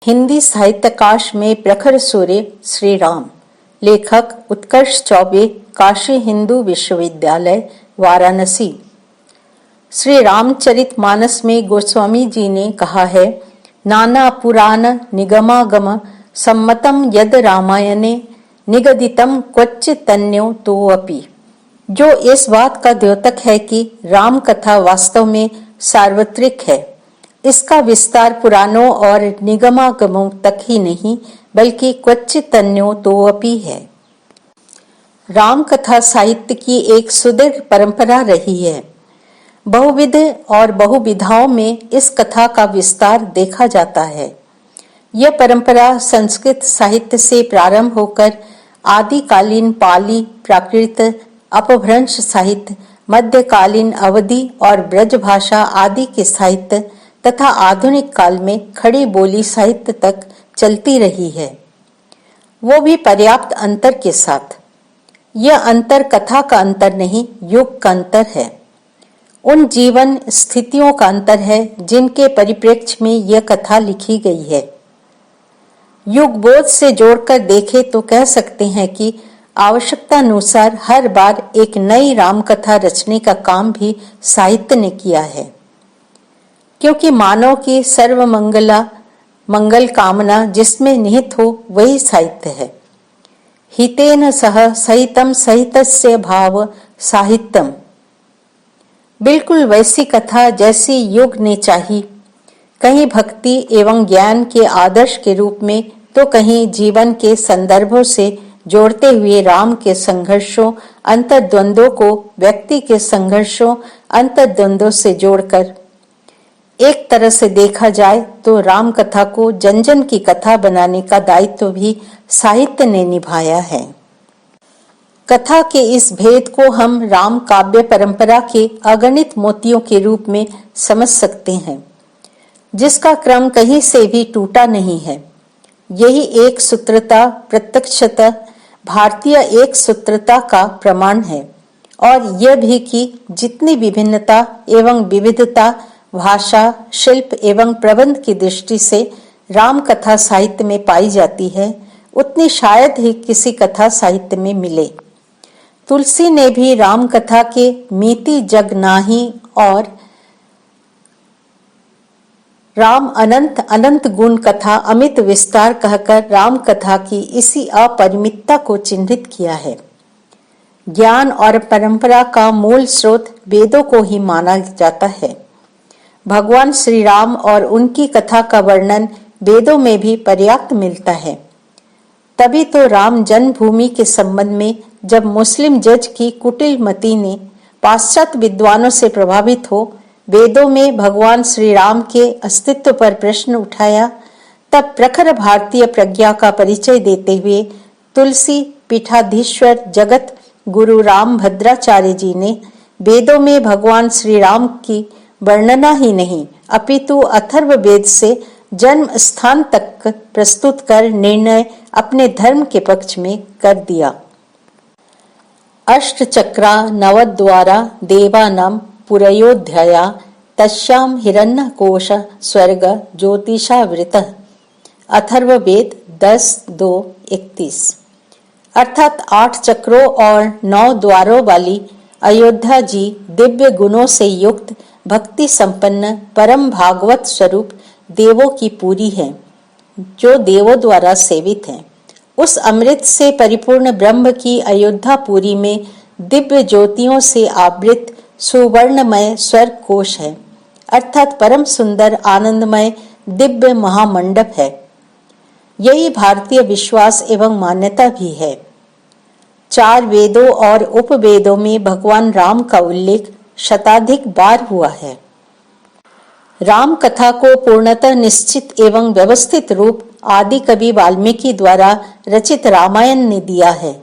हिंदी साहित्याकाश में प्रखर सूर्य श्री राम। लेखक उत्कर्ष चौबे, काशी हिंदू विश्वविद्यालय, वाराणसी। श्री रामचरितमानस में गोस्वामी जी ने कहा है, नाना पुराण निगमागम सम्मतम यद रामायणे निगदितम क्वचितन्यो तोऽपि। जो इस बात का द्योतक है कि राम कथा वास्तव में सार्वत्रिक है। इसका विस्तार पुराणों और निगमागमों तक ही नहीं बल्कि क्वचितन्यो तोऽपि है। राम कथा साहित्य की एक सुदीर्घ परंपरा रही है। बहुविध और बहुविधाओं में इस कथा का विस्तार देखा जाता है। यह परंपरा संस्कृत साहित्य से प्रारंभ होकर आदिकालीन पाली, प्राकृत, अपभ्रंश साहित्य, मध्यकालीन अवधि और ब्रज भाषा आदि के साहित्य तथा आधुनिक काल में खड़ी बोली साहित्य तक चलती रही है, वो भी पर्याप्त अंतर के साथ। यह अंतर कथा का अंतर नहीं, युग का अंतर है। उन जीवन स्थितियों का अंतर है जिनके परिप्रेक्ष्य में यह कथा लिखी गई है। युग बोध से जोड़कर देखे तो कह सकते हैं कि आवश्यकता अनुसार हर बार एक नई राम कथा रचने का काम भी साहित्य ने किया है, क्योंकि मानव की मंगल कामना जिसमें निहित हो वही साहित्य है। हितेन सह सहितम सहितस्य भाव साहित्यम। बिल्कुल वैसी कथा जैसी युग ने चाही, कहीं भक्ति एवं ज्ञान के आदर्श के रूप में तो कहीं जीवन के संदर्भों से जोड़ते हुए राम के संघर्षों अंतर्द्वंद्वों को व्यक्ति के संघर्षों अंतर्द्वंद्वों से जोड़कर। एक तरह से देखा जाए तो राम कथा को जन जन की कथा बनाने का दायित्व भी साहित्य ने निभाया है। कथा के इस भेद को हम राम काव्य परंपरा के अगणित मोतियों के रूप में समझ सकते हैं, जिसका क्रम कहीं से भी टूटा नहीं है। यही एक सूत्रता प्रत्यक्षतः भारतीय एक सूत्रता का प्रमाण है, और यह भी कि जितनी विभिन्नता एवं विविधता भाषा, शिल्प एवं प्रबंध की दृष्टि से राम कथा साहित्य में पाई जाती है, उतनी शायद ही किसी कथा साहित्य में मिले। तुलसी ने भी राम कथा के मीति जग नाही और राम अनंत अनंत गुण कथा अमित विस्तार कहकर राम कथा की इसी अपरिमितता को चिन्हित किया है। ज्ञान और परंपरा का मूल स्रोत वेदों को ही माना जाता है। भगवान श्री राम और उनकी कथा का वर्णन वेदों में भी पर्याप्त मिलता है। तभी तो राम जन्मभूमि के संबंध में जब मुस्लिम जज की कुटिल मति ने पाश्चात्य विद्वानों से प्रभावित हो वेदों में भगवान श्री राम के अस्तित्व पर प्रश्न उठाया, तब प्रखर भारतीय प्रज्ञा का परिचय देते हुए तुलसी पीठाधीश्वर जगत गुरु राम भद्राचार्य जी ने वेदों में भगवान श्री राम की वर्णना ही नहीं अपितु अथर्व वेद से जन्म स्थान तक प्रस्तुत कर निर्णय अपने धर्म के पक्ष में कर दिया। अष्टचक्रा नवद्वारा देवानां पुरयोध्याया तस्यां हिरण्यकोश स्वर्ग ज्योतिषावृतः। अथर्ववेद 10:2-31। अर्थात 8 चक्रों और 9 द्वारों वाली अयोध्या जी दिव्य गुणों से युक्त भक्ति संपन्न परम भागवत स्वरूप देवों की पूरी है, जो देवों द्वारा सेवित है। उस अमृत से परिपूर्ण ब्रह्म की अयोध्यापुरी में दिव्य ज्योतियों से आवृत सुवर्णमय स्वर्ग कोश है, अर्थात परम सुंदर आनंदमय दिव्य महामंडप है। यही भारतीय विश्वास एवं मान्यता भी है। 4 वेदों और उपवेदों में भगवान राम का उल्लेख शताधिक बार हुआ है। राम कथा को पूर्णतः निश्चित एवं व्यवस्थित रूप आदि कवि वाल्मीकि द्वारा रचित रामायण ने दिया है।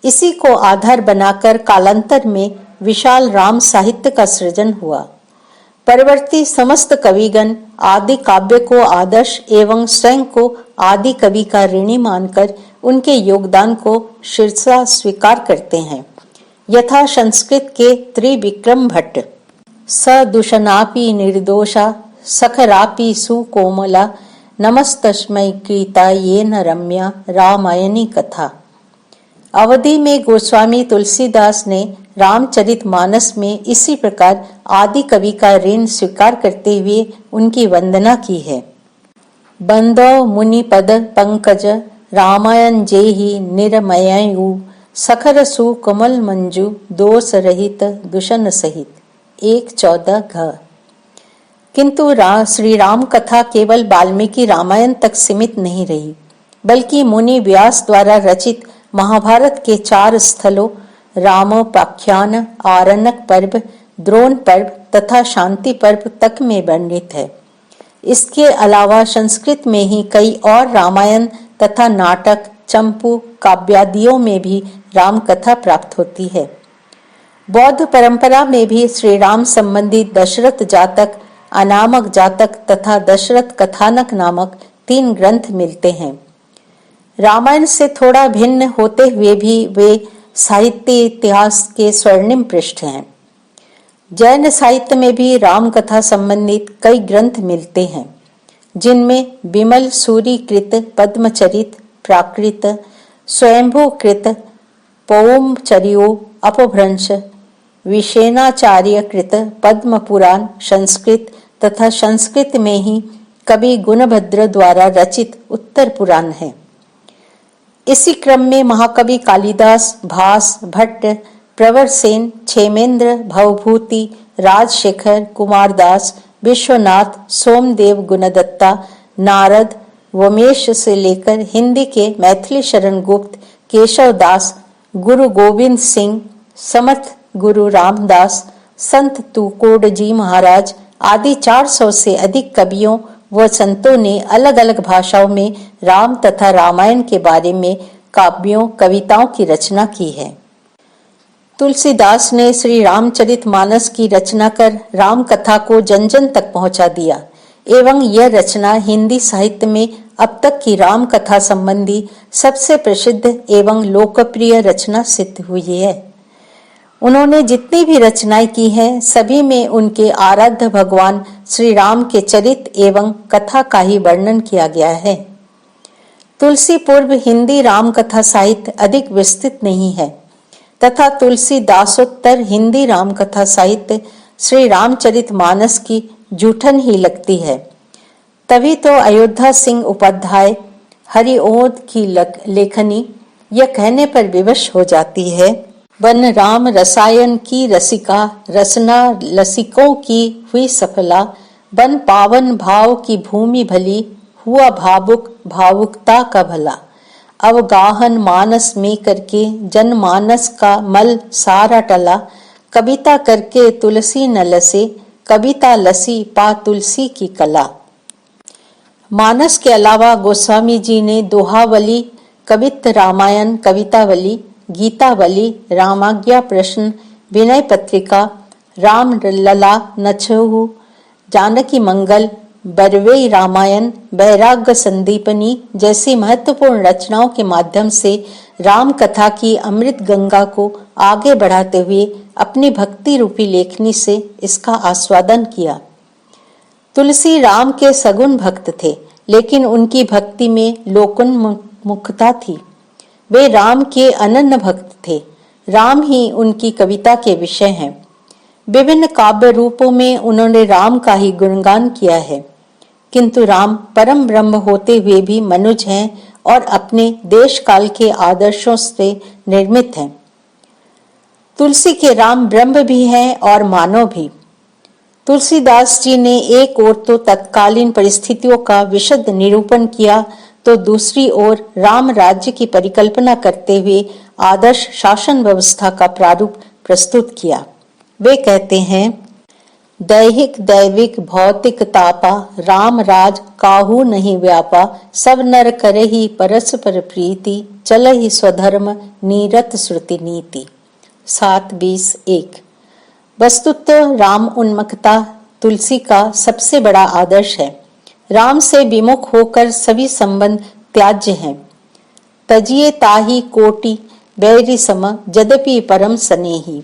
इसी को आधार बनाकर कालांतर में विशाल राम साहित्य का सृजन हुआ। परवर्ती समस्त कविगण आदि काव्य को आदर्श एवं स्वयं को आदि कवि का ऋणी मानकर उनके योगदान को शीर्षा स्वीकार करते हैं। यथा संस्कृत के त्रिविक्रम भट्ट सदूषणापि निर्दोषा सखरापि सुकोमला नमस्तस्मै गीतायेन रम्या रामायणी कथा। अवधि में गोस्वामी तुलसीदास ने रामचरितमानस में इसी प्रकार आदि कवि का ऋण स्वीकार करते हुए उनकी वंदना की है। बंदो मुनि पद पंकज रामायण जेहि निरमयु सखर सु कमल मंजू दोष रहित दूषण सहित 1:14 घ। किंतु श्री राम कथा केवल वाल्मीकि रामायण तक सीमित नहीं रही, बल्कि मुनि व्यास द्वारा रचित महाभारत के 4 स्थलों रामोपाख्यान, आरण्यक पर्व, द्रोण पर्व तथा शांति पर्व तक में वर्णित है। इसके अलावा संस्कृत में ही कई और रामायण तथा नाटक, चंपू काव्यादियों में भी राम कथा प्राप्त होती है। बौद्ध परंपरा में भी श्री राम संबंधी दशरथ जातक, अनामक जातक तथा दशरथ कथानक नामक 3 ग्रंथ मिलते हैं। रामायण से थोड़ा भिन्न होते हुए भी वे साहित्य इतिहास के स्वर्णिम पृष्ठ हैं। जैन साहित्य में भी राम कथा संबंधित कई ग्रंथ मिलते हैं, जिनमें विमल सूरीकृत पद्मचरित, प्राकृत, स्वयंभूकृत, पौमचर्यो, अपभ्रंश, विशेनाचार्य कृत पद्म पुराण संस्कृत तथा संस्कृत में ही कवि गुणभद्र द्वारा रचित उत्तर पुराण है। इसी क्रम में महाकवि कालिदास, भास, भट्ट, प्रवरसेन, क्षेमेंद्र, भवभूति, राजशेखर, कुमारदास, विश्वनाथ, सोमदेव गुणदत्ता, नारद, वमेश से लेकर हिंदी के मैथिली शरण गुप्त, केशवदास, गुरु गोविंद सिंह, समर्थ गुरु रामदास, संत तुकोड़ जी महाराज आदि 400 से अधिक कवियों व संतों ने अलग अलग भाषाओं में राम तथा रामायण के बारे में काव्यों, कविताओं की रचना की है। तुलसीदास ने श्री रामचरितमानस की रचना कर राम कथा को जन जन तक पहुंचा दिया एवं यह रचना हिंदी साहित्य में अब तक की राम कथा संबंधी सबसे प्रसिद्ध एवं लोकप्रिय रचना सिद्ध हुई है। उन्होंने जितनी भी रचनाएं की हैं, सभी में उनके आराध्य भगवान श्री राम के चरित्र एवं कथा का ही वर्णन किया गया है। तुलसी पूर्व हिंदी राम कथा साहित्य अधिक विस्तृत नहीं है तथा तुलसीदासोत्तर हिंदी राम कथा साहित्य श्री रामचरितमानस की जूठन ही लगती है। तभी तो अयोध्या सिंह उपाध्याय हरिओद की लेखनी यह कहने पर विवश हो जाती है, बन राम रसायन की रसिका, रसना लसिकों की हुई सफला, बन पावन भाव की भूमि भली, हुआ भावुक भावुकता का भला। अवगाहन मानस में करके जनमानस का मल सारा टला, कविता करके तुलसी न लसे, कविता लसी पा तुलसी की कला। मानस के अलावा गोस्वामी जी ने दोहावली, कवित्त रामायण, कवितावली, गीतावली, रामाज्ञा प्रश्न, विनय पत्रिका, राम लला नछहु, जानकी मंगल, बरवे रामायण, वैराग्य संदीपनी जैसी महत्वपूर्ण रचनाओं के माध्यम से राम कथा की अमृत गंगा को आगे बढ़ाते हुए अपनी भक्ति रूपी लेखनी से इसका आस्वादन किया। तुलसी राम के सगुण भक्त थे, लेकिन उनकी भक्ति में लोकोन्मुखता थी। वे राम के अनन्य भक्त थे। राम ही उनकी कविता के विषय हैं। विभिन्न काव्य रूपों में उन्होंने राम का ही गुणगान किया है, किंतु राम परम ब्रह्म होते हुए भी मनुज हैं और अपने देश काल के आदर्शों से निर्मित हैं। तुलसी के राम ब्रह्म भी हैं और मानव भी। तुलसीदास जी ने एक ओर तो तत्कालीन परिस्थितियों का विशद निरूपण किया, तो दूसरी ओर राम राज्य की परिकल्पना करते हुए आदर्श शासन व्यवस्था का प्रारूप प्रस्तुत किया। वे कहते हैं, दैहिक दैविक भौतिक तापा, राम राज काहू नहीं व्यापा, सब नर करे ही परस्पर प्रीति, चल ही स्वधर्म नीरत श्रुति नीति। 7:20:1। वस्तुतः राम उन्मुखता तुलसी का सबसे बड़ा आदर्श है। राम से विमुख होकर सभी संबंध त्याज्य हैं। तजिए ताही कोटि बैरी सम, यद्यपि परम स्नेही।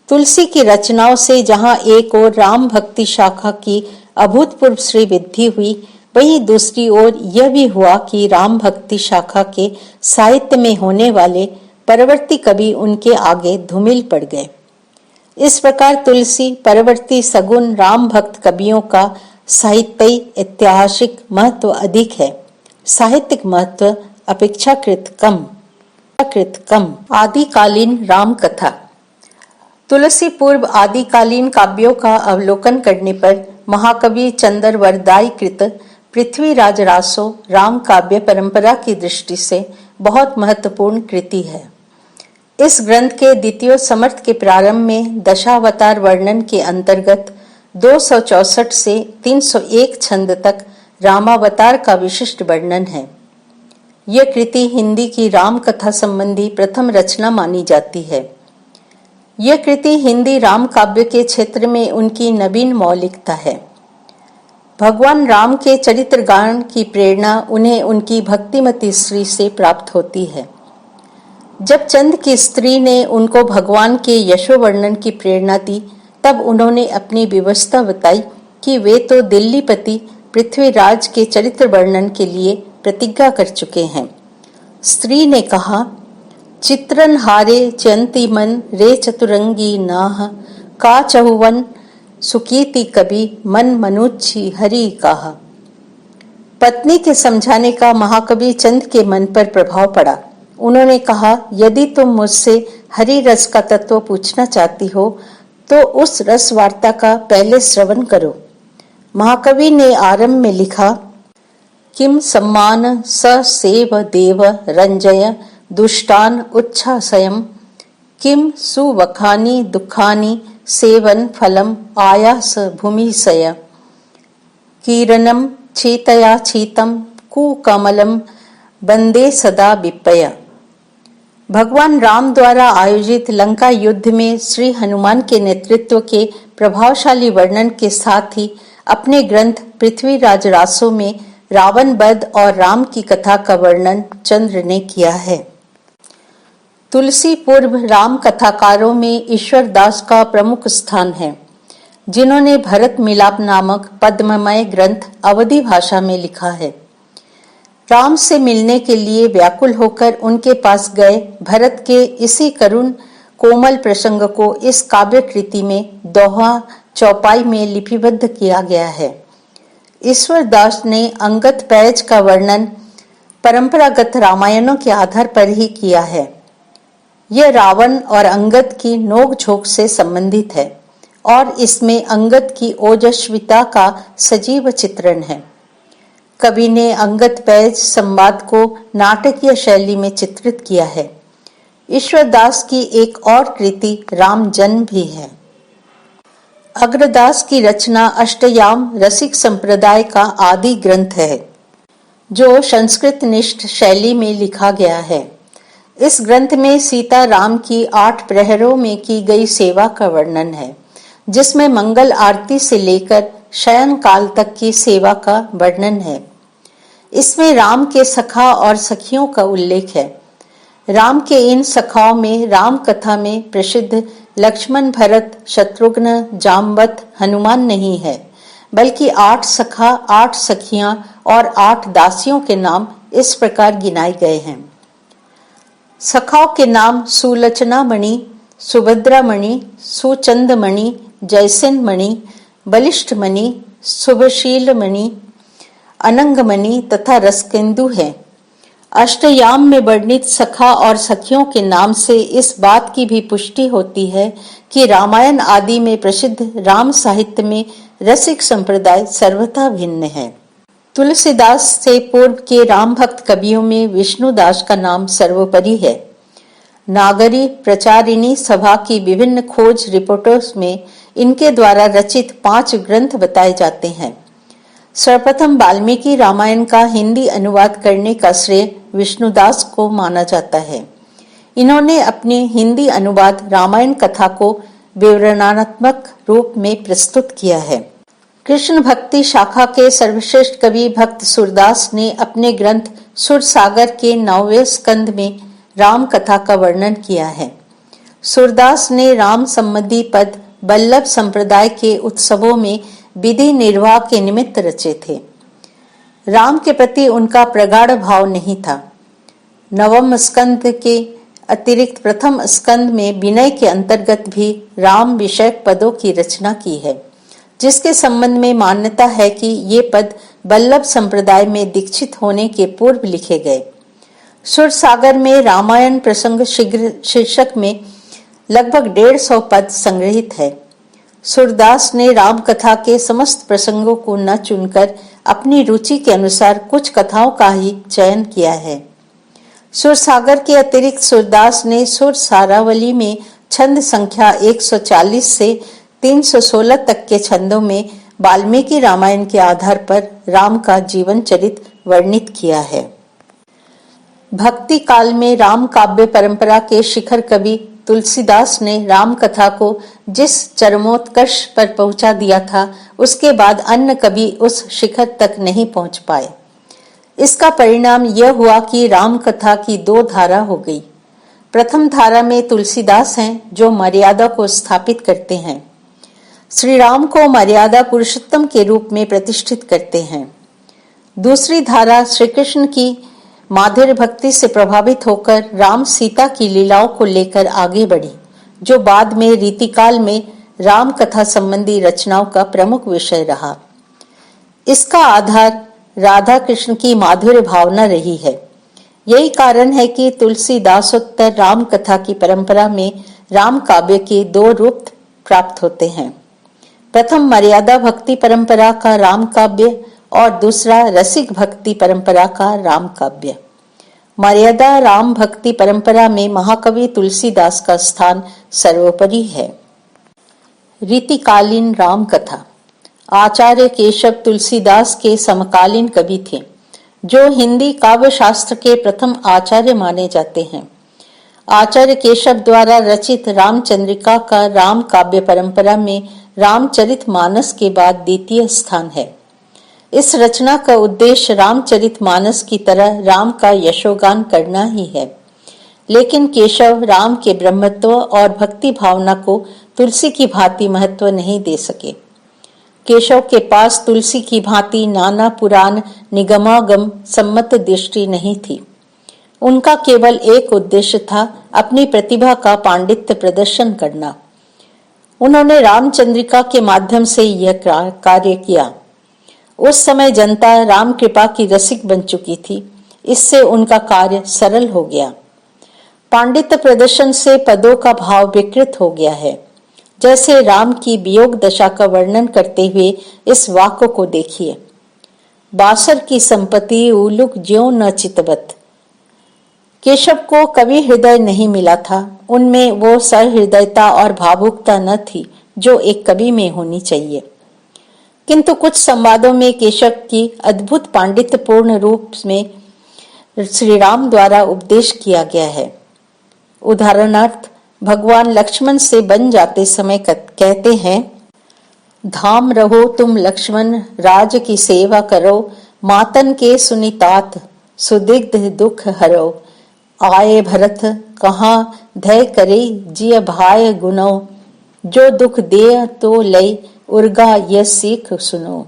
तुलसी की रचनाओं से जहां एक और राम भक्ति शाखा की अभूतपूर्व श्री वृद्धि हुई, वहीं दूसरी ओर यह भी हुआ कि राम भक्ति शाखा के साहित्य में होने वाले परवर्ती कवि उनके आगे धूमिल पड़ गए। इस प्रकार तुलसी परवर्ती सगुण राम भक्त कवियों का साहित्यिक ऐतिहासिक महत्व अधिक है, साहित्यिक महत्व अपेक्षाकृत कम। आदिकालीन राम कथा। तुलसी पूर्व आदिकालीन काव्यों का अवलोकन करने पर महाकवि चंद्रवरदाई कृत पृथ्वीराज रासो राम काव्य परंपरा की दृष्टि से बहुत महत्वपूर्ण कृति है। इस ग्रंथ के द्वितीय समर्थ के प्रारंभ में दशावतार वर्णन के अंतर्गत 264 से 301 छंद तक रामावतार का विशिष्ट वर्णन है। यह कृति हिंदी की राम कथा संबंधी प्रथम रचना मानी जाती है। यह कृति हिंदी राम काव्य के क्षेत्र में उनकी नवीन मौलिकता है। भगवान राम के चरित्र गान की प्रेरणा उन्हें उनकी भक्तिमती स्त्री से प्राप्त होती है। जब चंद की स्त्री ने उनको भगवान के यशो वर्णन की प्रेरणा दी, तब उन्होंने अपनी विवशता बताई कि वे तो दिल्लीपति पृथ्वीराज के चरित्र वर्णन के लिए प्रतिज्ञा कर चुके हैं। स्त्री ने कहा, चित्रन हारे चयंती मन रे चतुरंगी नाह, का चहुवन सुकीति कवि मन मनुच्छी हरि कहा। पत्नी के समझाने का महाकवि चंद के मन पर प्रभाव पड़ा। उन्होंने कहा, यदि तुम मुझसे हरि रस का तत्व पूछना चाहती हो तो उस रस वार्ता का पहले श्रवण करो। महाकवि ने आरंभ में लिखा, किम सम्मान स सेव देव रंजय दुष्टान उच्छासयम, किम सुवखानि दुखानि सेवन फलम आयास भूमिशय, कीरणम चेतया चीतम कुकमलम वंदे सदा विपय। भगवान राम द्वारा आयोजित लंका युद्ध में श्री हनुमान के नेतृत्व के प्रभावशाली वर्णन के साथ ही अपने ग्रंथ पृथ्वीराज रासो में रावण वध और राम की कथा का वर्णन चंद्र ने किया है। तुलसी पूर्व राम कथाकारों में ईश्वर दास का प्रमुख स्थान है, जिन्होंने भरत मिलाप नामक पद्ममय ग्रंथ अवधी भाषा में लिखा है। राम से मिलने के लिए व्याकुल होकर उनके पास गए भरत के इसी करुण कोमल प्रसंग को इस काव्य कृति में दोहा चौपाई में लिपिबद्ध किया गया है। ईश्वर दास ने अंगद पैज का वर्णन परंपरागत रामायणों के आधार पर ही किया है। यह रावण और अंगद की नोक-झोंक से संबंधित है और इसमें अंगद की ओजस्विता का सजीव चित्रण है। कवि ने अंगद पैज संवाद को नाटकीय शैली में चित्रित किया है। ईश्वर दास की एक और कृति राम जन्म भी है। अग्रदास की रचना अष्टयाम रसिक संप्रदाय का आदि ग्रंथ है, जो संस्कृत निष्ठ शैली में लिखा गया है। इस ग्रंथ में सीता राम की 8 प्रहरों में की गई सेवा का वर्णन है, जिसमें मंगल आरती से लेकर शयन काल तक की सेवा का वर्णन है। इसमें राम के सखा और सखियों का उल्लेख है। राम के इन सखाओं में राम कथा में प्रसिद्ध लक्ष्मण भरत शत्रुघ्न जामवत हनुमान नहीं है, बल्कि 8 सखा 8 सखियां और 8 दासियों के नाम इस प्रकार गिनाए गए हैं। सखाओं के नाम सुलोचना मणि, सुभद्रा मणि, सुचंद मणि, जयसेन मणि, बलिष्ठ मणि, शुभशील मणि, अनंग मणि तथा रसकेंदु है। अष्टयाम में वर्णित सखा और सखियों के नाम से इस बात की भी पुष्टि होती है कि रामायण आदि में प्रसिद्ध राम साहित्य में रसिक संप्रदाय सर्वथा भिन्न है। तुलसीदास से पूर्व के राम भक्त कवियों में विष्णुदास का नाम सर्वोपरि है। नागरी प्रचारिणी सभा की विभिन्न खोज रिपोर्टों में इनके द्वारा रचित 5 ग्रंथ बताए जाते हैं। सर्वप्रथम वाल्मीकि रामायण का हिंदी अनुवाद करने का श्रेय विष्णुदास को माना जाता है। इन्होंने अपने हिंदी अनुवाद रामायण कथा को विवरणात्मक रूप में प्रस्तुत किया है। कृष्ण भक्ति शाखा के सर्वश्रेष्ठ कवि भक्त सूरदास ने अपने ग्रंथ सुरसागर के 9वें स्कंद में राम कथा का वर्णन किया है। सूरदास ने राम संबंधी पद बल्लभ संप्रदाय के उत्सवों में विधि निर्वाह के निमित्त रचे थे। राम के प्रति उनका प्रगाढ़ भाव नहीं था। नवम स्कंद के अतिरिक्त प्रथम स्कंद में विनय के अंतर्गत भी राम विषयक पदों की रचना की है, जिसके संबंध में मान्यता है कि ये पद वल्लभ संप्रदाय में दीक्षित होने के पूर्व लिखे गए। सुरसागर में रामायण प्रसंग शीर्षक में लगभग 150 पद संग्रहित है। सूरदास ने राम कथा के समस्त प्रसंगों को न चुनकर अपनी रुचि के अनुसार कुछ कथाओं का ही चयन किया है। सुरसागर के अतिरिक्त सूरदास ने सुर सारावली में छंद संख्या 140 से 316 तक के छंदों में वाल्मीकि रामायण के आधार पर राम का जीवन चरित वर्णित किया है। भक्ति काल में राम काव्य परंपरा के शिखर कवि तुलसीदास ने राम कथा को जिस चरमोत्कर्ष पर पहुंचा दिया था, उसके बाद अन्य कवि उस शिखर तक नहीं पहुंच पाए। इसका परिणाम यह हुआ कि राम कथा की दो धारा हो गई। प्रथम धारा में तुलसीदास हैं, जो मर्यादा को स्थापित करते हैं, श्री राम को मर्यादा पुरुषोत्तम के रूप में प्रतिष्ठित करते हैं। दूसरी धारा श्री कृष्ण की माधुर्य भक्ति से प्रभावित होकर राम सीता की लीलाओं को लेकर आगे बढ़ी, जो बाद में रीतिकाल में राम कथा संबंधी रचनाओं का प्रमुख विषय रहा। इसका आधार राधा कृष्ण की माधुर्य भावना रही है। यही कारण है कि तुलसीदासोत्तर राम कथा की परंपरा में राम काव्य के दो रूप प्राप्त होते हैं। प्रथम मर्यादा भक्ति परंपरा का राम काव्य और दूसरा रसिक भक्ति परंपरा का राम काव्य। मर्यादा राम भक्ति परंपरा में महाकवि तुलसीदास का स्थान सर्वोपरि है। रीतिकालीन राम कथा। आचार्य केशव तुलसीदास के समकालीन कवि थे, जो हिंदी काव्य शास्त्र के प्रथम आचार्य माने जाते हैं। आचार्य केशव द्वारा रचित रामचंद्रिका का राम काव्य परंपरा में रामचरितमानस के बाद द्वितीय स्थान है। इस रचना का उद्देश्य रामचरितमानस की तरह राम का यशोगान करना ही है, लेकिन केशव राम के ब्रह्मत्व और भक्ति भावना को तुलसी की भांति महत्व नहीं दे सके। केशव के पास तुलसी की भांति नाना पुराण निगमागम सम्मत दृष्टि नहीं थी। उनका केवल एक उद्देश्य था, अपनी प्रतिभा का पांडित्य प्रदर्शन करना। उन्होंने रामचंद्रिका के माध्यम से यह कार्य किया। उस समय जनता राम कृपा की रसिक बन चुकी थी, इससे उनका कार्य सरल हो गया। पांडित्य प्रदर्शन से पदों का भाव विकृत हो गया है। जैसे राम की वियोग दशा का वर्णन करते हुए इस वाक्य को देखिए। बासर की संपत्ति उलुक ज्यों न चितवत। केशव को कवि हृदय नहीं मिला था। उनमें वो सहृदयता और भावुकता न थी जो एक कवि में होनी चाहिए। किंतु कुछ संवादों में केशव की अद्भुत पांडित्यपूर्ण रूप में श्री राम द्वारा उपदेश किया गया है। उदाहरणार्थ भगवान लक्ष्मण से बन जाते समय कहते हैं, धाम रहो तुम लक्ष्मण राज की सेवा करो, मातन के सुनितात सुदिग्ध दुख हरो, आए भरत कहाँ धय करे जिय भाय गुनो, जो दुख दे तो लय उर्गा यह सीख सुनो।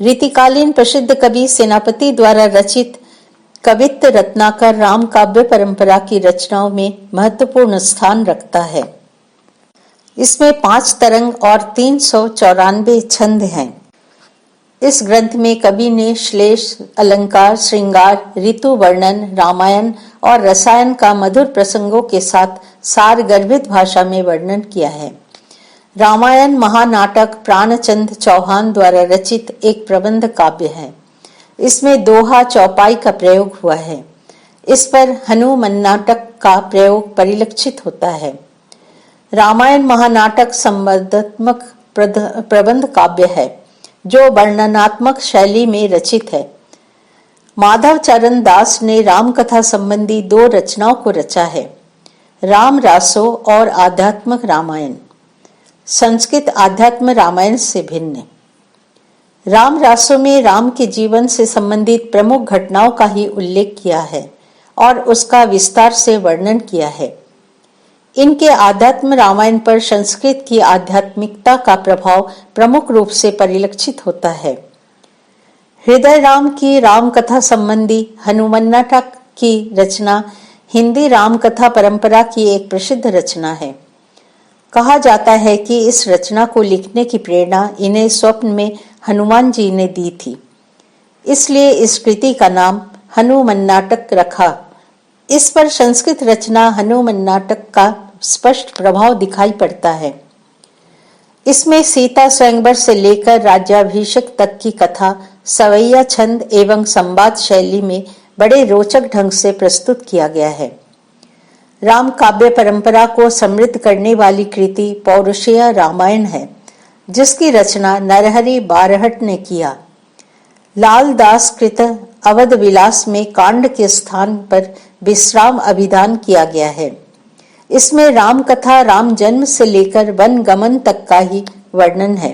रीतिकालीन प्रसिद्ध कवि सेनापति द्वारा रचित कवित्त रत्नाकर राम काव्य परंपरा की रचनाओं में महत्वपूर्ण स्थान रखता है। इसमें 5 तरंग और 394 छंद हैं। इस ग्रंथ में कवि ने श्लेष, अलंकार, श्रृंगार, ऋतु वर्णन, रामायण और रसायन का मधुर प्रसंगों के साथ सारगर्भित भाषा में वर्णन किया है। रामायण महानाटक प्राणचंद चौहान द्वारा रचित एक प्रबंध काव्य है। इसमें दोहा चौपाई का प्रयोग हुआ है। इस पर हनुमान नाटक का प्रयोग परिलक्षित होता है। रामायण महानाटक संवादात्मक प्रबंध काव्य है, जो वर्णनात्मक शैली में रचित है। माधव चरण दास ने राम कथा संबंधी 2 रचनाओं को रचा है, राम रासो और आध्यात्मक रामायण। संस्कृत आध्यात्म रामायण से भिन्न। राम रासों में राम के जीवन से संबंधित प्रमुख घटनाओं का ही उल्लेख किया है और उसका विस्तार से वर्णन किया है। इनके आध्यात्म रामायण पर संस्कृत की आध्यात्मिकता का प्रभाव प्रमुख रूप से परिलक्षित होता है। हृदय राम की राम कथा संबंधी हनुमान नाटक की रचना हिंदी राम कथा परंपरा की एक प्रसिद्ध रचना है। कहा जाता है कि इस रचना को लिखने की प्रेरणा इन्हें स्वप्न में हनुमान जी ने दी थी, इसलिए इस कृति का नाम हनुमान नाटक रखा। इस पर संस्कृत रचना हनुमान नाटक का स्पष्ट प्रभाव दिखाई पड़ता है। इसमें सीता स्वयंवर से लेकर राज्याभिषेक तक की कथा सवैया छंद एवं संवाद शैली में बड़े रोचक ढंग से प्रस्तुत किया गया है। राम काव्य परंपरा को समृद्ध करने वाली कृति पौरुषेय रामायण है, जिसकी रचना नरहरि बारहट ने किया। लाल दास कृत अवध विलास में कांड के स्थान पर विश्राम अभिधान किया गया है। इसमें राम कथा राम जन्म से लेकर वन गमन तक का ही वर्णन है।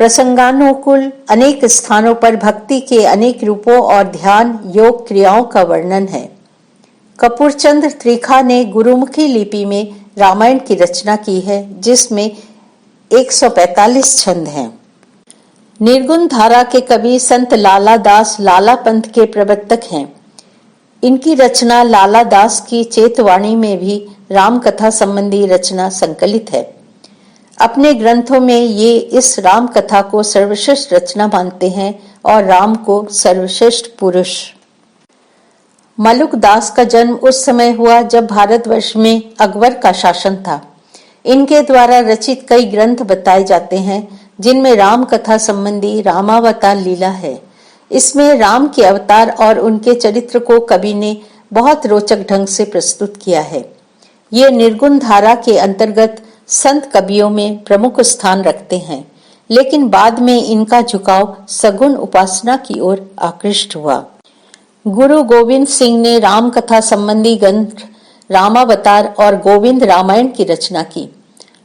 प्रसंगानुकूल अनेक स्थानों पर भक्ति के अनेक रूपों और ध्यान योग क्रियाओं का वर्णन है। कपूरचंद त्रिखा ने गुरुमुखी लिपि में रामायण की रचना की है, जिसमें 145 छंद हैं। निर्गुण धारा के कवि संत लाला दास लाला पंथ के प्रवर्तक हैं। इनकी रचना लाला दास की चेतवाणी में भी राम कथा संबंधी रचना संकलित है। अपने ग्रंथों में ये इस राम कथा को सर्वश्रेष्ठ रचना मानते हैं और राम को सर्वश्रेष्ठ पुरुष। मलुक दास का जन्म उस समय हुआ जब भारतवर्ष में अकबर का शासन था। इनके द्वारा रचित कई ग्रंथ बताए जाते हैं, जिनमें राम कथा संबंधी रामावतार लीला है। इसमें राम के अवतार और उनके चरित्र को कवि ने बहुत रोचक ढंग से प्रस्तुत किया है। ये निर्गुण धारा के अंतर्गत संत कवियों में प्रमुख स्थान रखते हैं, लेकिन बाद में इनका झुकाव सगुण उपासना की ओर आकृष्ट हुआ। गुरु गोविंद सिंह ने राम कथा संबंधी ग्रंथ रामावतार और गोविंद रामायण की रचना की।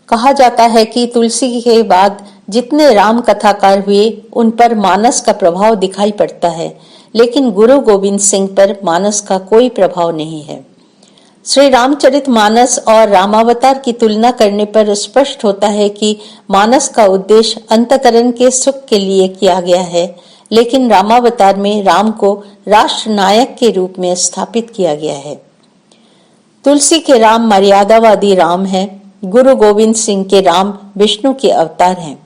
कहा जाता है कि तुलसी के बाद जितने राम कथाकार हुए उन पर मानस का प्रभाव दिखाई पड़ता है, लेकिन गुरु गोविंद सिंह पर मानस का कोई प्रभाव नहीं है। श्री रामचरित मानस और रामावतार की तुलना करने पर स्पष्ट होता है कि मानस का उद्देश्य अंतकरण के सुख के लिए किया गया है, लेकिन रामावतार में राम को राष्ट्र नायक के रूप में स्थापित किया गया है। तुलसी के राम मर्यादावादी राम हैं, गुरु गोविंद सिंह के राम विष्णु के अवतार हैं,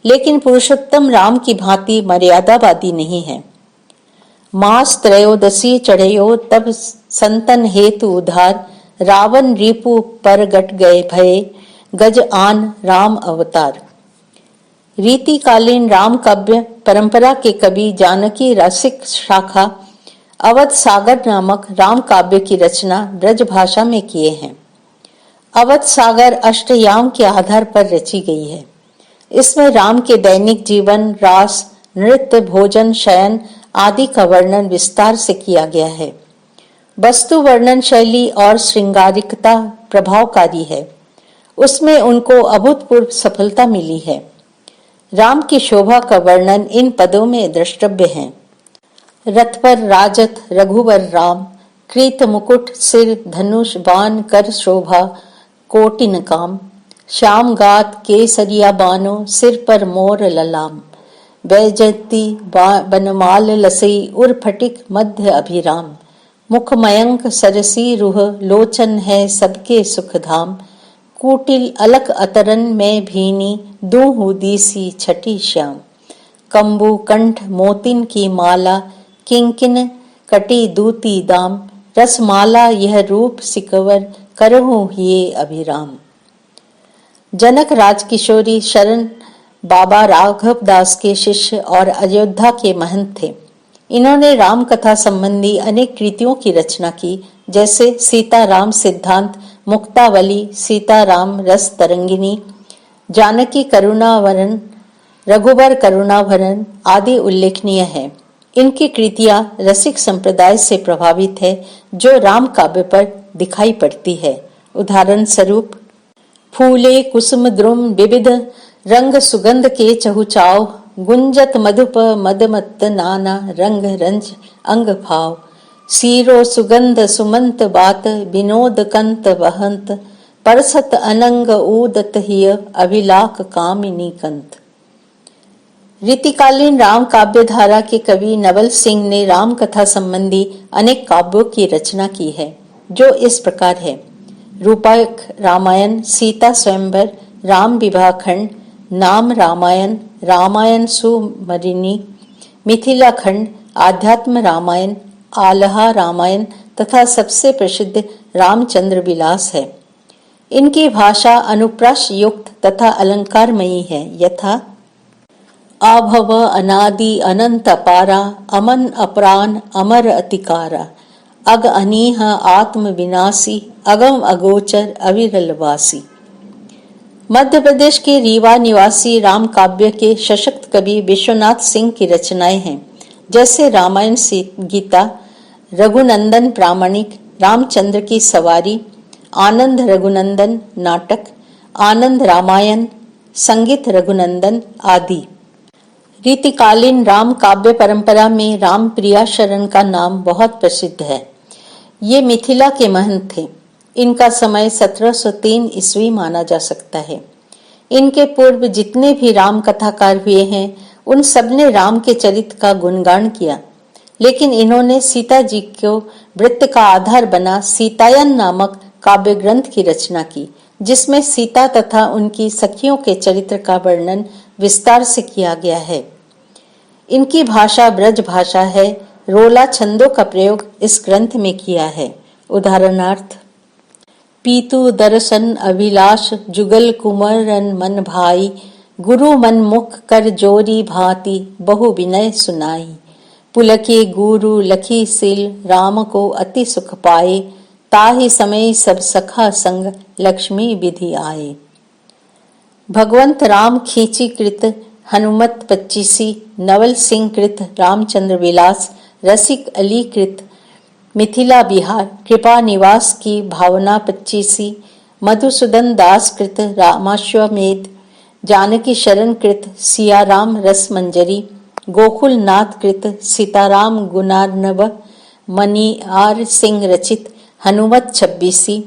लेकिन पुरुषोत्तम राम की भांति मर्यादावादी नहीं है। मास त्रयोदशी चढ़यो तब संतन हेतु उधार, रावण रिपु पर गट गए भय, गज आन राम अवतार। रीतिकालीन राम काव्य परंपरा के कवि जानकी रसिक शाखा अवध सागर नामक राम काव्य की रचना ब्रज भाषा में किए हैं। अवध सागर अष्टयाम के आधार पर रची गई है। इसमें राम के दैनिक जीवन, रास, नृत्य, भोजन, शयन आदि का वर्णन विस्तार से किया गया है। वस्तु वर्णन शैली और श्रृंगारिकता प्रभावकारी है। उसमें उनको अभूतपूर्व सफलता मिली है। राम की शोभा का वर्णन इन पदों में द्रष्टव्य है। रथ पर राजत रघुवर राम, कृत मुकुट सिर धनुष बाण कर शोभा कोटिन काम, श्याम गात केसरिया बानो सिर पर मोर ललाम, वैजयती बनमाल लसई उर फटिक मध्य अभिराम, मुख मयंक सरसी रूह लोचन है सबके सुखधाम, कुटिल अलक अतरन में भीनी दूहु दीसी छठी श्याम, कंबु कंठ मोतिन की माला किंकिन कटी दूती दाम, रसमाला यह रूप सिकवर करहु ये अभिराम। जनक राजकिशोरी शरण बाबा राघव दास के शिष्य और अयोध्या के महंत थे। इन्होंने राम कथा संबंधी अनेक कृतियों की रचना की, जैसे सीताराम सिद्धांत, मुक्तावली, सीताराम रस तरंगिनी, जानकी करुणावरण, रघुबर करुणाभरण आदि उल्लेखनीय है। इनकी कृतियां रसिक संप्रदाय से प्रभावित है, जो राम काव्य पर दिखाई पड़ती है। उदाहरण स्वरूप फूले कुसुम द्रुम विविध रंग सुगंध के चहुचाव, गुंजत मधुप मदमत्त नाना रंग रंज अंग भाव, सीरो सुगंध सुमंत बात विनोद कंत वहंत, परसत अनंग ऊदत हिय अभिलाख कामिनी कंत। रीतिकालीन राम काव्य धारा के कवि नवल सिंह ने राम कथा संबंधी अनेक काव्यों की रचना की है, जो इस प्रकार है। रूपक रामायण, सीता स्वयंवर, राम विवाह खंड, नाम रामायण, रामायण सुमरिनी, मिथिला खंड, आध्यात्म रामायण, आल्हा रामायण तथा सबसे प्रसिद्ध रामचंद्र विलास है। इनकी भाषा अनुप्रास युक्त तथा अलंकारमयी है, यथा आभव अनादि अनंत अपारा, अमन अपरान अमर अतिकारा, अग अनीह आत्म विनाशी, अगम अगोचर अविरलवासी। मध्य प्रदेश के रीवा निवासी राम काव्य के सशक्त कवि विश्वनाथ सिंह की रचनाएं हैं, जैसे रामायण गीता, रघुनंदन प्रामाणिक, रामचंद्र की सवारी, आनंद रघुनंदन नाटक, आनंद रामायण, संगीत रघुनंदन आदि। रीतिकालीन राम काव्य परंपरा में राम प्रिया शरण का नाम बहुत प्रसिद्ध है। ये मिथिला के महंत थे। इनका समय 1703 ईस्वी माना जा सकता है। इनके पूर्व जितने भी राम कथाकार हुए हैं, उन सब ने राम के चरित्र का गुणगान किया, लेकिन इन्होंने सीता जी को वृत्त का आधार बना सीतायन नामक काव्य ग्रंथ की रचना की, जिसमें सीता तथा उनकी सखियों के चरित्र का वर्णन विस्तार से किया गया है। इनकी भाषा ब्रज भाषा है। रोला छंदों का प्रयोग इस ग्रंथ में किया है। उदाहरणार्थ, पीतु दर्शन अभिलाष, जुगल कुमरन मन भाई, गुरु मन मुख कर जोरी भांति, बहु विनय सुनाई, पुलके गुरु लखी सिल, राम को अति सुख पाए, ताहि समय सब सखा संग, लक्ष्मी विधि आए। भगवंत राम खींची कृत, हनुमत 25, नवल सिंह कृत रामचंद्र विलास, रसिक अली कृत मिथिला बिहार, कृपा निवास की भावना 25, मधुसूदन दास कृत रामाश्वमेध, जानकी शरण कृत सियाराम रस मंजरी, गोकुल नाथ कृत सीताराम गुणार्णव, मनियार सिंह रचित हनुमत 26,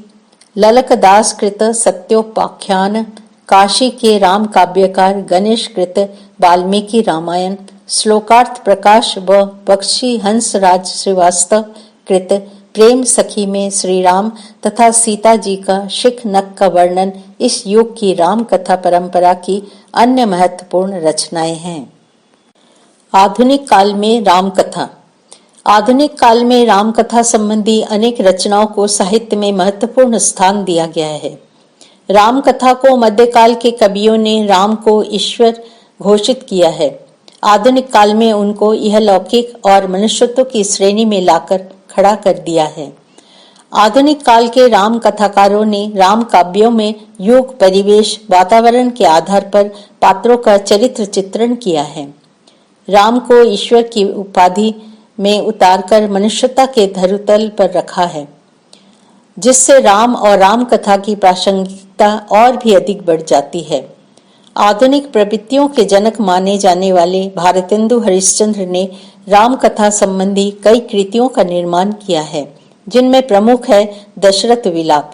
ललक दास कृत सत्योपाख्यान, काशी के राम काव्यकार गणेश कृत वाल्मीकि रामायण, श्लोकार्थ प्रकाश व बख्शी हंसराज श्रीवास्तव कृत प्रेम सखी में श्री राम तथा सीता जी का शिख नक का वर्णन इस युग की राम कथा परंपरा की अन्य महत्वपूर्ण रचनाएं हैं। आधुनिक काल में राम कथा। आधुनिक काल में राम कथा संबंधी अनेक रचनाओं को साहित्य में महत्वपूर्ण स्थान दिया गया है। राम कथा को मध्यकाल के कवियों ने राम को ईश्वर घोषित किया है। आधुनिक काल में उनको यह लौकिक और मनुष्यत्व की श्रेणी में लाकर खड़ा कर दिया है। आधुनिक काल के राम कथाकारों ने राम काव्यों में युग, परिवेश, वातावरण के आधार पर पात्रों का चरित्र चित्रण किया है। राम को ईश्वर की उपाधि में उतारकर मनुष्यता के धरातल पर रखा है, जिससे राम और राम कथा की प्रासंगिकता और भी अधिक बढ़ जाती है। आधुनिक प्रवृत्तियों के जनक माने जाने वाले भारतेंदु हरिश्चंद्र ने राम कथा संबंधी कई कृतियों का निर्माण किया है, जिनमें प्रमुख है दशरथ विलाप।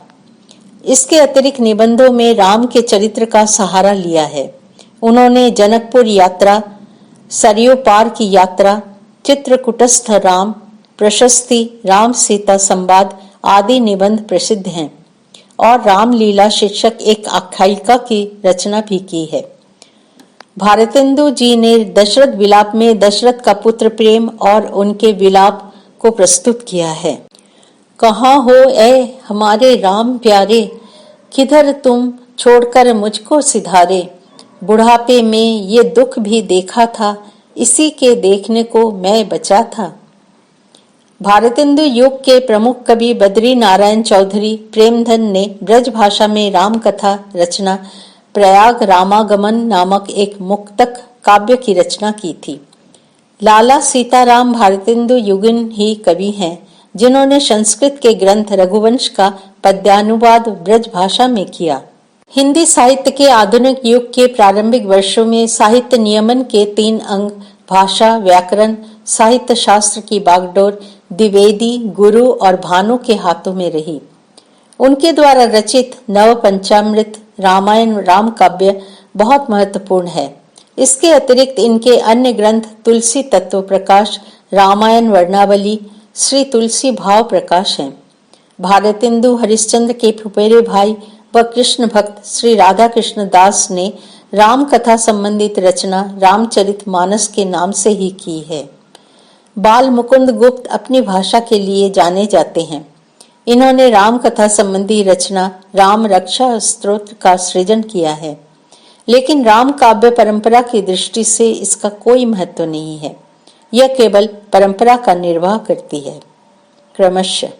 इसके अतिरिक्त निबंधों में राम के चरित्र का सहारा लिया है। उन्होंने जनकपुर यात्रा, सरयू पार की यात्रा, चित्रकूटस्थ राम, प्रशस्ति, राम सीता संवाद आदि निबंध प्रसिद्ध हैं और रामलीला शीर्षक एक आख्यायिका की रचना भी की है। भारतेंदु जी ने दशरथ विलाप में दशरथ का पुत्र प्रेम और उनके विलाप को प्रस्तुत किया है। कहाँ हो ए हमारे राम प्यारे, किधर तुम छोड़कर मुझको सिधारे, बुढ़ापे में ये दुख भी देखा था, इसी के देखने को मैं बचा था। भारतेंदु युग के प्रमुख कवि बद्री नारायण चौधरी प्रेमधन ने ब्रज भाषा में राम कथा रचना प्रयाग रामागमन नामक एक मुक्तक काव्य की रचना की थी। लाला सीताराम भारतेंदु युगीन ही कवि हैं, जिन्होंने संस्कृत के ग्रंथ रघुवंश का पद्यानुवाद ब्रज भाषा में किया। हिंदी साहित्य के आधुनिक युग के प्रारंभिक वर्षों में साहित्य नियमन के 3 अंग भाषा, व्याकरण, साहित्य शास्त्र की बागडोर द्विवेदी, गुरु और भानु के हाथों में रही। उनके द्वारा रचित नव पंचामृत रामायण राम काव्य बहुत महत्वपूर्ण है। इसके अतिरिक्त इनके अन्य ग्रंथ तुलसी तत्व प्रकाश, रामायण वर्णावली, श्री तुलसी भाव प्रकाश हैं। भारतेंदु हरिश्चंद्र के फुफेरे भाई व कृष्ण भक्त श्री राधा कृष्ण दास ने राम कथा संबंधित रचना रामचरितमानस के नाम से ही की है। बाल मुकुंद गुप्त अपनी भाषा के लिए जाने जाते हैं। इन्होंने राम कथा संबंधी रचना राम रक्षा स्तोत्र का सृजन किया है, लेकिन राम काव्य परंपरा की दृष्टि से इसका कोई महत्व नहीं है। यह केवल परंपरा का निर्वाह करती है। क्रमशः